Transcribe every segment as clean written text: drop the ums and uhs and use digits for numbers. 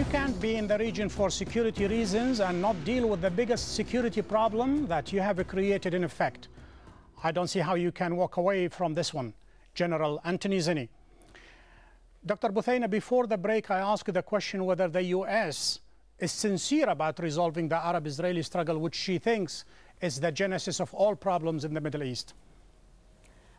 You can't be in the region for security reasons and not deal with the biggest security problem that you have created in effect. I don't see how you can walk away from this one. General Antony Zini. Dr. Bethany, before the break, I asked the question whether the U.S. is sincere about resolving the Arab-Israeli struggle, which she thinks is the genesis of all problems in the Middle East.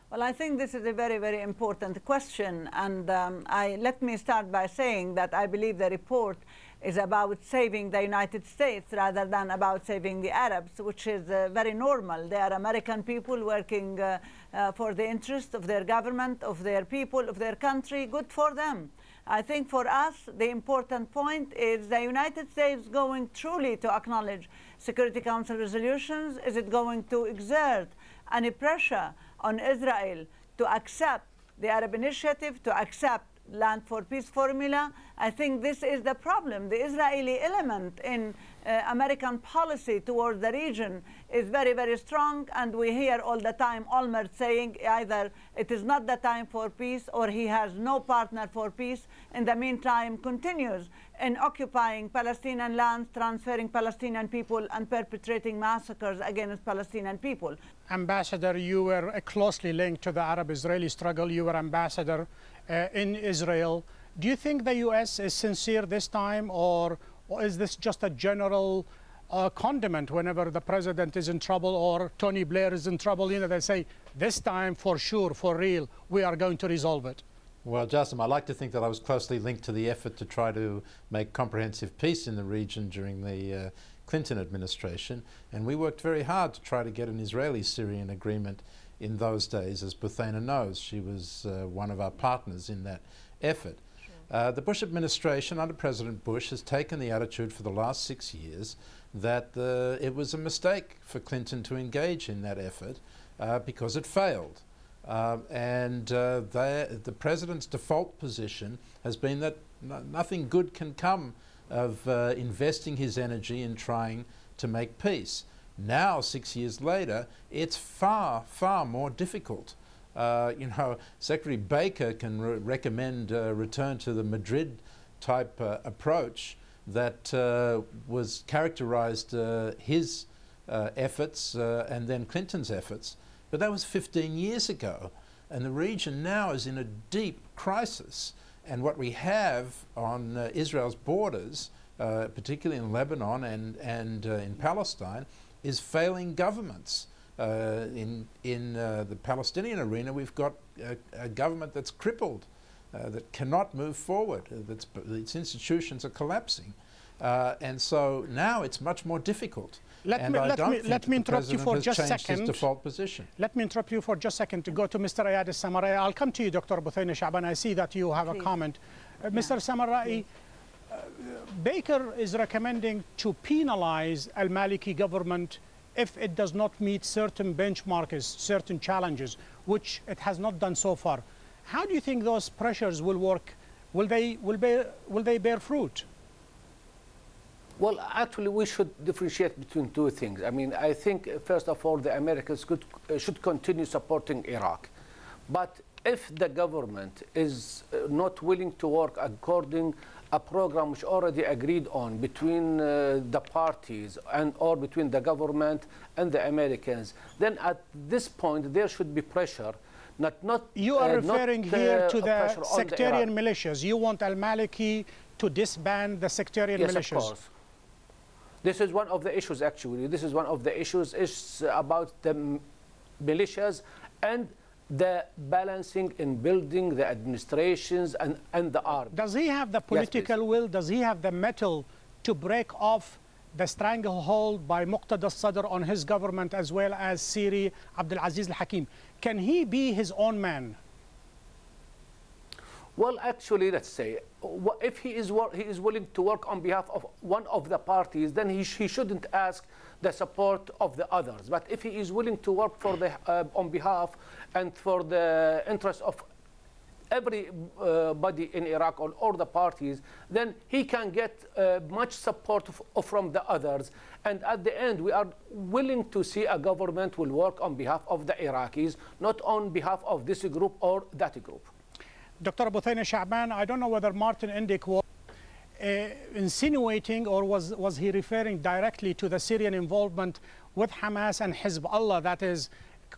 Well, I think this is a very, very important question. And let me start by saying that I believe the report is about saving the United States rather than about saving the Arabs, which is very normal. They are American people working for the interest of their government, of their people, of their country. Good for them. I think for us, the important point is the United States going truly to acknowledge Security Council resolutions? Is it going to exert any pressure on Israel to accept the Arab Initiative, to accept Land for Peace formula? I think this is the problem. The Israeli element in American policy towards the region is very, very strong, and we hear all the time Olmert saying either it is not the time for peace or he has no partner for peace. In the meantime, continues in occupying Palestinian lands, transferring Palestinian people, and perpetrating massacres against Palestinian people. Ambassador, you were closely linked to the Arab-Israeli struggle. You were ambassador in Israel. Do you think the U.S. is sincere this time, or is this just a general condiment whenever the president is in trouble or Tony Blair is in trouble? You know, they say, this time for sure, for real, we are going to resolve it. Well, Jassim, I like to think that I was closely linked to the effort to try to make comprehensive peace in the region during the Clinton administration, and we worked very hard to try to get an Israeli-Syrian agreement in those days. As Bethany knows, she was one of our partners in that effort. Sure. The Bush administration under President Bush has taken the attitude for the last 6 years that it was a mistake for Clinton to engage in that effort because it failed. The president's default position has been that nothing good can come of investing his energy in trying to make peace. Now, 6 years later, it's far, far more difficult. You know, Secretary Baker can recommend return to the Madrid type approach that was characterized his efforts and then Clinton's efforts. But that was 15 years ago, and the region now is in a deep crisis. And what we have on Israel's borders, particularly in Lebanon and in Palestine, is failing governments. In the Palestinian arena, we've got a government that's crippled, that cannot move forward, its institutions are collapsing. And so now it's much more difficult. Let me interrupt you for just a second. Default position. Let me interrupt you for just a second to go to Mr. Ayad Samarai. I'll come to you, Dr. Bethany Shaban. I see that you have a comment. Mr. Samarai, Baker is recommending to penalize al-Maliki government if it does not meet certain benchmarks, certain challenges, which it has not done so far. How do you think those pressures will work? Will they bear fruit? Well, actually, we should differentiate between two things. I mean, I think, first of all, the Americans should continue supporting Iraq. But if the government is not willing to work according a program which already agreed on between the parties or between the government and the Americans, then at this point, there should be pressure. You are referring here to the sectarian militias. You want al-Maliki to disband the sectarian militias. Yes, of course. This is one of the issues, actually. This is one of the issues is about the militias and the balancing in building the administrations and the army. Does he have the political will? Does he have the mettle to break off the stranglehold by Muqtada al-Sadr on his government as well as Siri Abdul Aziz al-Hakim? Can he be his own man? Well, actually, let's say, if he is willing to work on behalf of one of the parties, then he shouldn't ask the support of the others. But if he is willing to work for on behalf and for the interest of everybody in Iraq or all the parties, then he can get much support from the others. And at the end, we are willing to see a government will work on behalf of the Iraqis, not on behalf of this group or that group. Dr. Bethany Shaban, I don't know whether Martin Indyk was insinuating, or was he referring directly to the Syrian involvement with Hamas and Hezbollah that is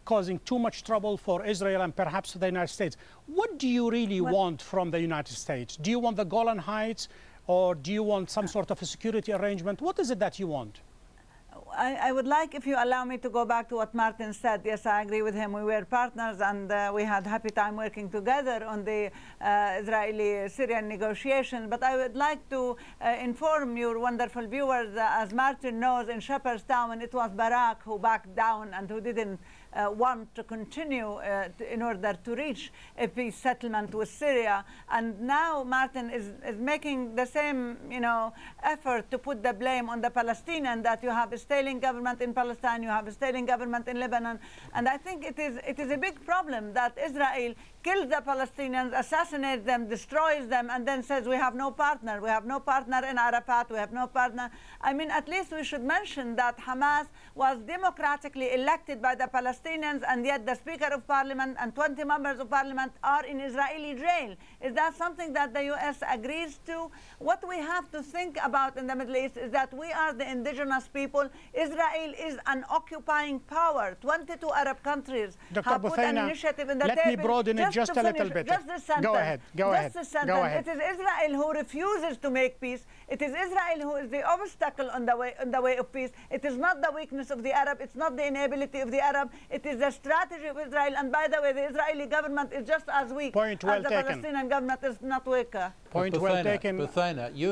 causing too much trouble for Israel and perhaps the United States? What do you really want from the United States? Do you want the Golan Heights, or do you want some sort of a security arrangement? What is it that you want? I would like, if you allow me, to go back to what Martin said. Yes, I agree with him. We were partners, and we had a happy time working together on the Israeli-Syrian negotiations. But I would like to inform your wonderful viewers, as Martin knows, in Shepherdstown, it was Barak who backed down and who didn't want to continue in order to reach a peace settlement with Syria. And now Martin is making the same, effort to put the blame on the Palestinians, that you have a stalling government in Palestine, you have a stalling government in Lebanon. And I think it is a big problem that Israel kills the Palestinians, assassinates them, destroys them, and then says we have no partner. We have no partner in Arafat. We have no partner. I mean, at least we should mention that Hamas was democratically elected by the Palestinians, and yet the Speaker of Parliament and 20 members of Parliament are in Israeli jail. Is that something that the U.S. agrees to? What we have to think about in the Middle East is that we are the indigenous people. Israel is an occupying power. 22 Arab countries have put an initiative in the table. Let me broaden it just a little bit. Just this sentence. Go ahead. Go ahead. Go ahead. It is Israel who refuses to make peace. It is Israel who is the obstacle on the way of peace. It is not the weakness of the Arab. It's not the inability of the Arab. It is the strategy of Israel. And by the way, the Israeli government is just as weak as the Palestinian government is not weaker. Point well taken. Bethany, you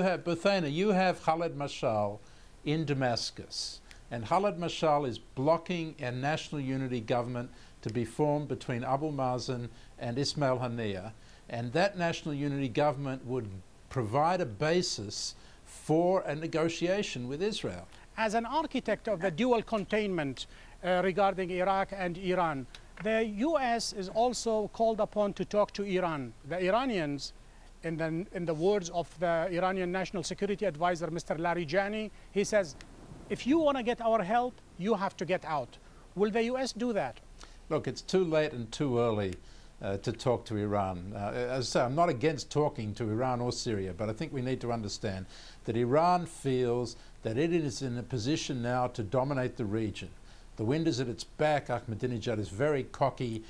have Khaled Mashal in Damascus, and Khaled Mashal is blocking a national unity government to be formed between Abu Mazen and Ismail Haniyeh, and that national unity government would provide a basis for a negotiation with Israel. As an architect of the dual containment regarding Iraq and Iran, the U.S. is also called upon to talk to Iran. The Iranians, in the words of the Iranian National Security Advisor, Mr. Larijani, he says, if you want to get our help, you have to get out. Will the U.S. do that? Look, it's too late and too early to talk to Iran. As I say, I'm not against talking to Iran or Syria, but I think we need to understand that Iran feels that it is in a position now to dominate the region. The wind is at its back. Ahmadinejad is very cocky.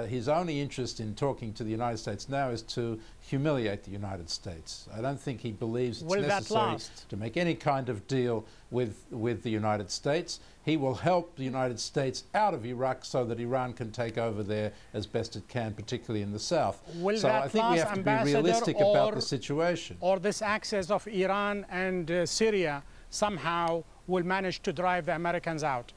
His only interest in talking to the United States now is to humiliate the United States. I don't think he believes it's necessary to make any kind of deal with the United States. He will help the United States out of Iraq so that Iran can take over there as best it can, particularly in the south. So I think we have to be realistic about the situation. Or this access of Iran and Syria somehow will manage to drive the Americans out?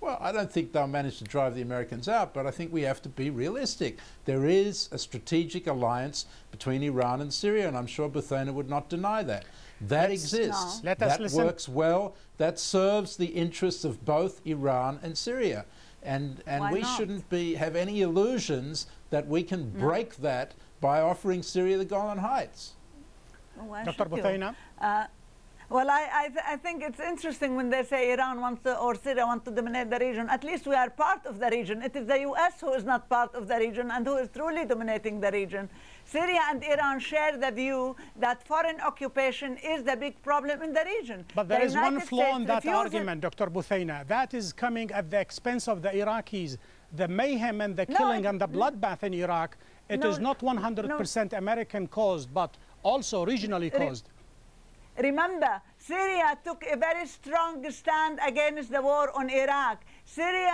Well, I don't think they'll manage to drive the Americans out, but I think we have to be realistic. There is a strategic alliance between Iran and Syria, and I'm sure Bethany would not deny that. That exists. That works well. That serves the interests of both Iran and Syria. And we shouldn't have any illusions that we can break that by offering Syria the Golan Heights. Dr. Bethany? Well, I think it's interesting when they say Iran wants to, or Syria wants to dominate the region. At least we are part of the region. It is the U.S. who is not part of the region and who is truly dominating the region. Syria and Iran share the view that foreign occupation is the big problem in the region. But there is one flaw in that argument, Dr. Bethany. That is coming at the expense of the Iraqis. The mayhem and the killing and the bloodbath in Iraq, it is not 100% American caused, but also regionally caused. Remember, Syria took a very strong stand against the war on Iraq. Syria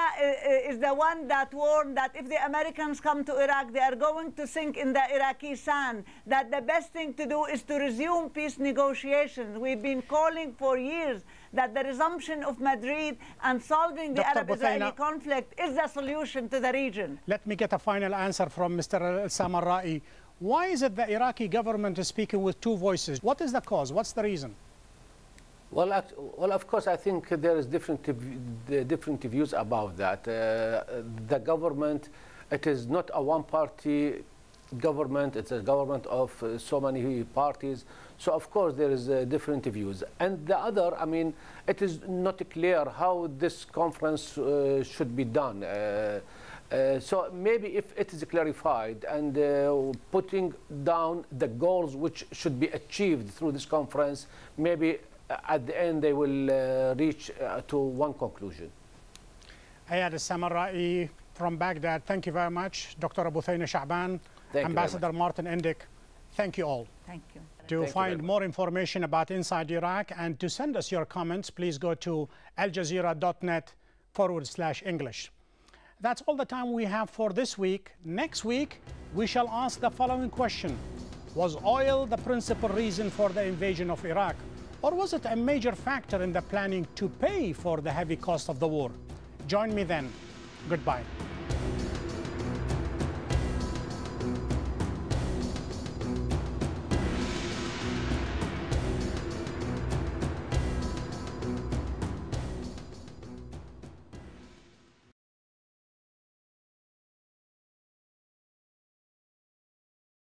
is the one that warned that if the Americans come to Iraq, they are going to sink in the Iraqi sand, that the best thing to do is to resume peace negotiations. We've been calling for years that the resumption of Madrid and solving the Arab-Israeli conflict is the solution to the region. Let me get a final answer from Mr. Samarra'i. Why is it the Iraqi government is speaking with two voices? What is the cause? What's the reason? Well, of course, I think there is different views about that. The government, it is not a one-party government. It's a government of so many parties. So, of course, there is different views. And the other, I mean, it is not clear how this conference should be done. So maybe if it is clarified and putting down the goals which should be achieved through this conference, maybe at the end they will reach to one conclusion. Ayad al-Samarra'i from Baghdad, thank you very much. Dr. Bethany Shaban, Ambassador Martin Indyk, thank you all. Thank you. To find more information about Inside Iraq and to send us your comments, please go to aljazeera.net/English. That's all the time we have for this week. Next week, we shall ask the following question. Was oil the principal reason for the invasion of Iraq? Or was it a major factor in the planning to pay for the heavy cost of the war? Join me then. Goodbye.